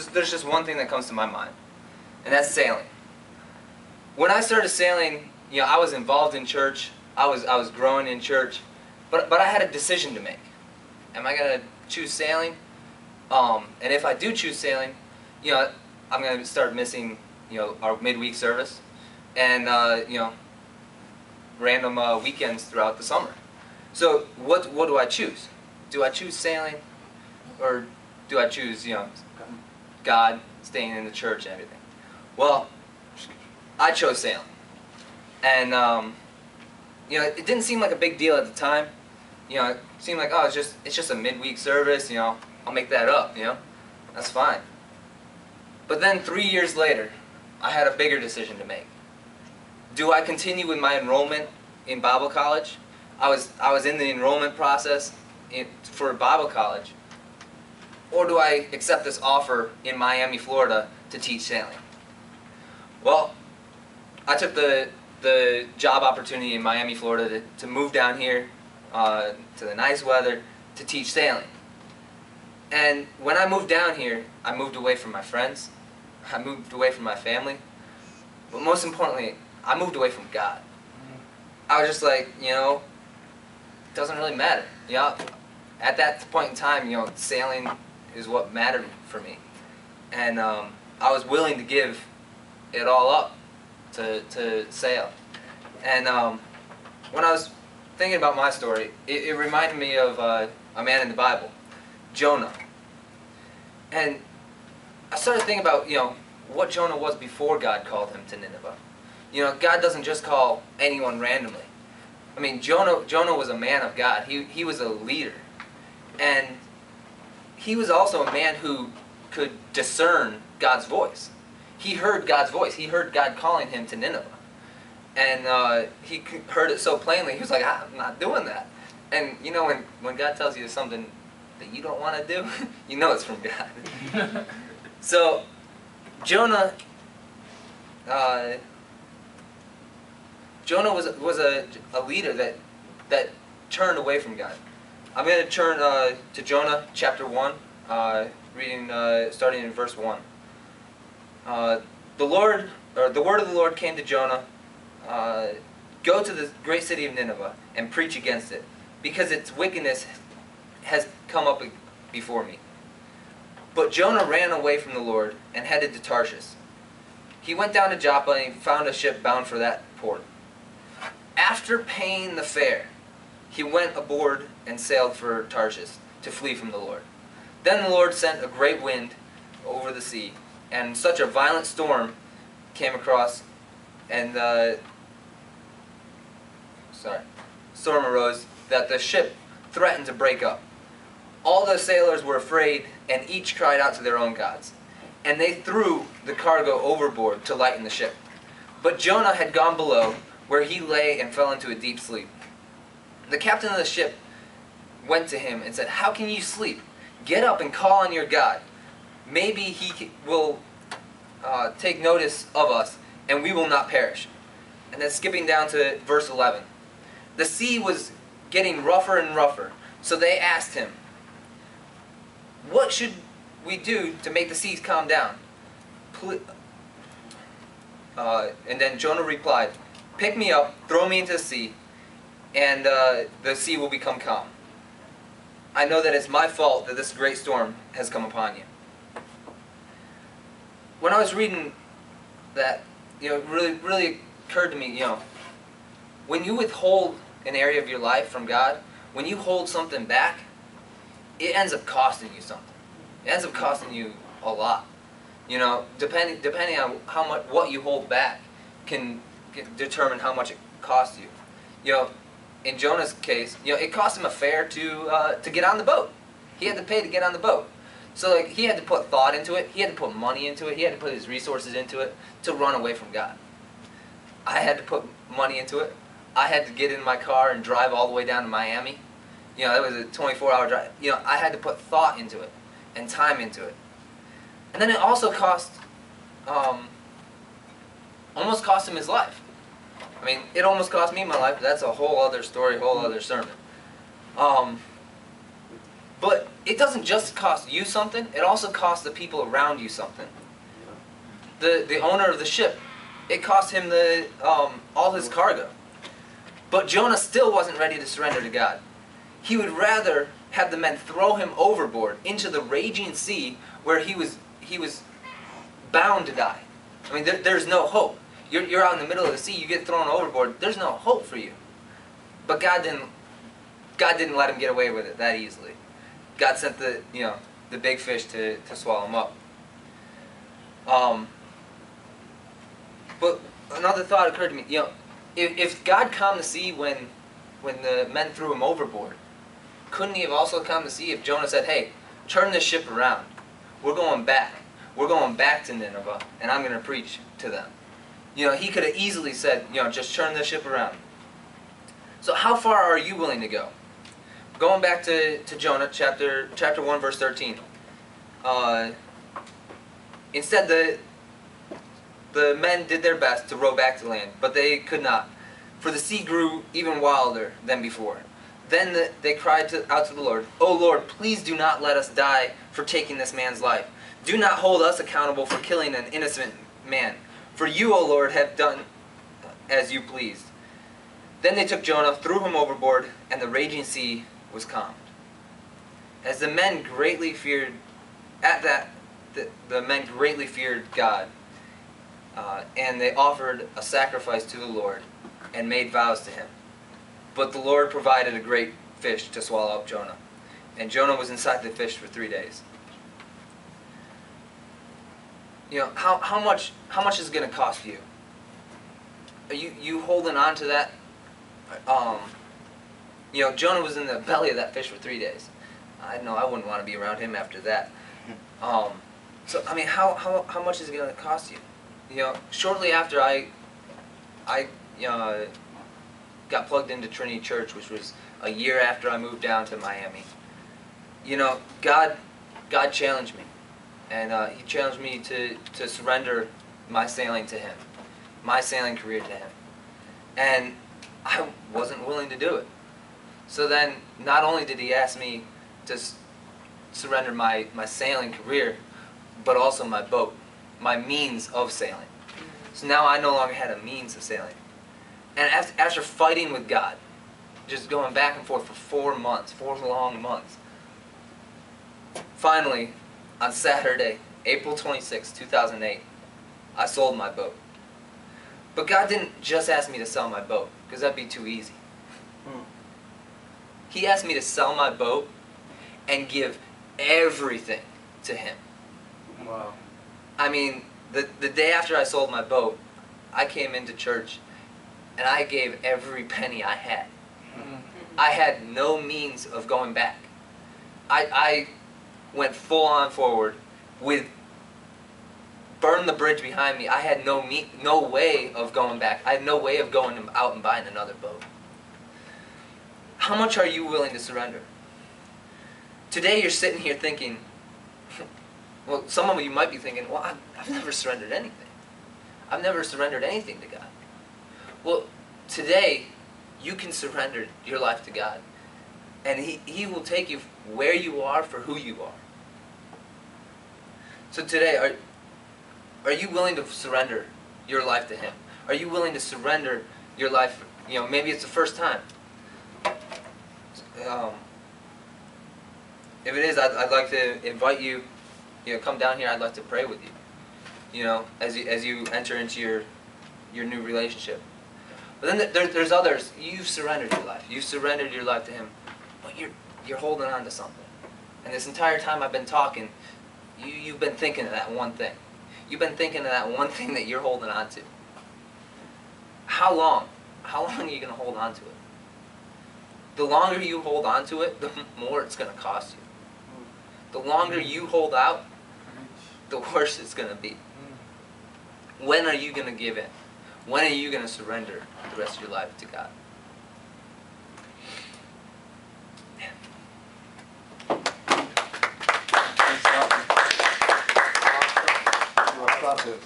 there's just one thing that comes to my mind, and that's sailing. When I started sailing, I was involved in church. I was growing in church, but I had a decision to make. Am I gonna choose sailing? And if I do choose sailing, I'm gonna start missing our midweek service, and random weekends throughout the summer. So what do I choose? Do I choose sailing, or do I choose God, staying in the church and everything? Well, I chose sailing, and it didn't seem like a big deal at the time. It seemed like, oh, it's just a midweek service. I'll make that up. That's fine. But then 3 years later, I had a bigger decision to make. Do I continue with my enrollment in Bible college? I was in the enrollment process for Bible college. Or do I accept this offer in Miami, Florida to teach sailing? Well, I took the job opportunity in Miami, Florida to move down here to the nice weather to teach sailing. And when I moved down here, I moved away from my friends. I moved away from my family. But most importantly, I moved away from God. I was just like, it doesn't really matter. At that point in time, sailing is what mattered for me. And I was willing to give it all up to sail. And when I was thinking about my story, it reminded me of a man in the Bible, Jonah. And I started thinking about, what Jonah was before God called him to Nineveh. God doesn't just call anyone randomly. I mean, Jonah was a man of God. He was a leader. And he was also a man who could discern God's voice. He heard God's voice. He heard God calling him to Nineveh. And he heard it so plainly, he was like, I'm not doing that. And when God tells you something that you don't want to do, it's from God. So Jonah was a leader that turned away from God. I'm going to turn to Jonah chapter 1, reading starting in verse 1. The word of the Lord came to Jonah. Go to the great city of Nineveh and preach against it, because its wickedness has come up before me. But Jonah ran away from the Lord and headed to Tarshish. He went down to Joppa and he found a ship bound for that port. After paying the fare, he went aboard and sailed for Tarshish to flee from the Lord. Then the Lord sent a great wind over the sea, and such a violent storm came across, and storm arose that the ship threatened to break up. All the sailors were afraid, and each cried out to their own gods. And they threw the cargo overboard to lighten the ship. But Jonah had gone below, where he lay and fell into a deep sleep. The captain of the ship went to him and said, "How can you sleep? Get up and call on your God. Maybe he will take notice of us, and we will not perish." And then skipping down to verse 11. The sea was getting rougher and rougher, so they asked him, "What should we do to make the seas calm down?" And then Jonah replied, "Pick me up, throw me into the sea, and the sea will become calm. I know that it's my fault that this great storm has come upon you." When I was reading that, it really occurred to me, when you withhold an area of your life from God, when you hold something back, it ends up costing you something. It ends up costing you a lot. Depending on what you hold back can determine how much it costs you. In Jonah's case, it cost him a fare to get on the boat. He had to pay to get on the boat. So he had to put thought into it. He had to put money into it. He had to put his resources into it to run away from God. I had to put money into it. I had to get in my car and drive all the way down to Miami. It was a 24-hour drive. I had to put thought into it and time into it. And then it also almost cost him his life. I mean, it almost cost me my life, but that's a whole other story, whole other sermon. But it doesn't just cost you something, it also costs the people around you something. The owner of the ship, it cost him all his cargo. But Jonah still wasn't ready to surrender to God. He would rather have the men throw him overboard into the raging sea where he was bound to die. I mean, there's no hope. You're out in the middle of the sea, you get thrown overboard, there's no hope for you. But God didn't let him get away with it that easily. God sent the big fish to swallow him up. But another thought occurred to me. If God calmed the sea when the men threw him overboard, couldn't he have also calmed the sea if Jonah said, "Hey, turn this ship around. We're going back. We're going back to Nineveh, and I'm going to preach to them." He could have easily said, "Just turn the ship around." So how far are you willing to go? Going back to Jonah, chapter 1, verse 13. Instead, the men did their best to row back to land, but they could not, for the sea grew even wilder than before. Then they cried out to the Lord, "O Lord, please do not let us die for taking this man's life. Do not hold us accountable for killing an innocent man. For you, O Lord, have done as you pleased." Then they took Jonah, threw him overboard, and the raging sea was calmed. As the men greatly feared, the men greatly feared God, and they offered a sacrifice to the Lord and made vows to him. But the Lord provided a great fish to swallow up Jonah, and Jonah was inside the fish for 3 days. How much is it going to cost you? Are you holding on to that? Jonah was in the belly of that fish for 3 days. I know I wouldn't want to be around him after that. So I mean, how much is it going to cost you? Shortly after I got plugged into Trinity Church, which was a year after I moved down to Miami. God challenged me, and He challenged me to surrender my sailing to Him, my sailing career to Him, and I wasn't willing to do it. So then, not only did He ask me to surrender my sailing career, but also my boat, my means of sailing. So now I no longer had a means of sailing. And after fighting with God, just going back and forth for 4 months, 4 long months, finally, on Saturday, April 26, 2008, I sold my boat. But God didn't just ask me to sell my boat, because that'd be too easy. He asked me to sell my boat and give everything to Him. Wow. I mean, the day after I sold my boat, I came into church and I gave every penny I had. I had no means of going back. I went full on forward with burn the bridge behind me. I had no way of going back. I had no way of going out and buying another boat. How much are you willing to surrender? Today you're sitting here thinking, well, some of you might be thinking, well, I've never surrendered anything. I've never surrendered anything to God. Well, today you can surrender your life to God, and He will take you where you are for who you are. So today, are you willing to surrender your life to Him? Are you willing to surrender your life? Maybe it's the first time. If it is, I'd like to invite you. Come down here. I'd like to pray with you. As you enter into your new relationship. But then there's others. You've surrendered your life. You've surrendered your life to Him, but you're holding on to something. And this entire time I've been talking, you've been thinking of that one thing. You've been thinking of that one thing that you're holding on to. How long? How long are you going to hold on to it? The longer you hold on to it, the more it's going to cost you. The longer you hold out, the worse it's going to be. When are you going to give in? When are you going to surrender the rest of your life to God? Thanks, Doctor.